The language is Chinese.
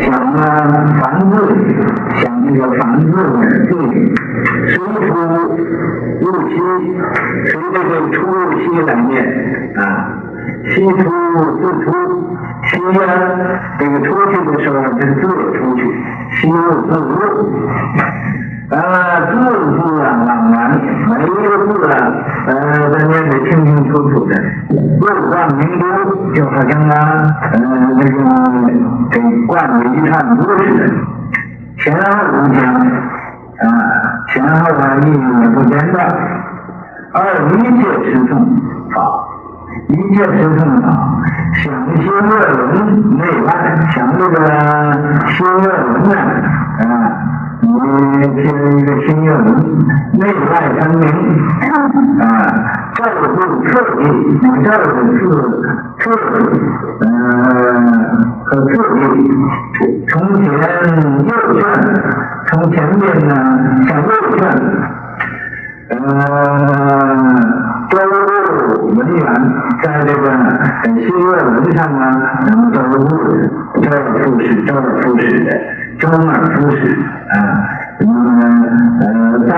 想房子，想这个房子对，谁出入西，谁这个出入西来念啊？西出自出，西呀，这个出去的时候是自出去，西入自入。字朗然，每一个字咱念得清清楚楚的，又冠名都，就好像这冠了一串珠似的，前后无疆前后意义也不间断。而一切持诵法，一切持诵法，想心乐文内外，想这个心乐文呢你听一个心乐文，内外分明这是彻底，这是彻底和彻底。从前右旋，从前面呢向右旋，周入文远，在这个心乐文上能周入周而复始，周而复始的，周而复始当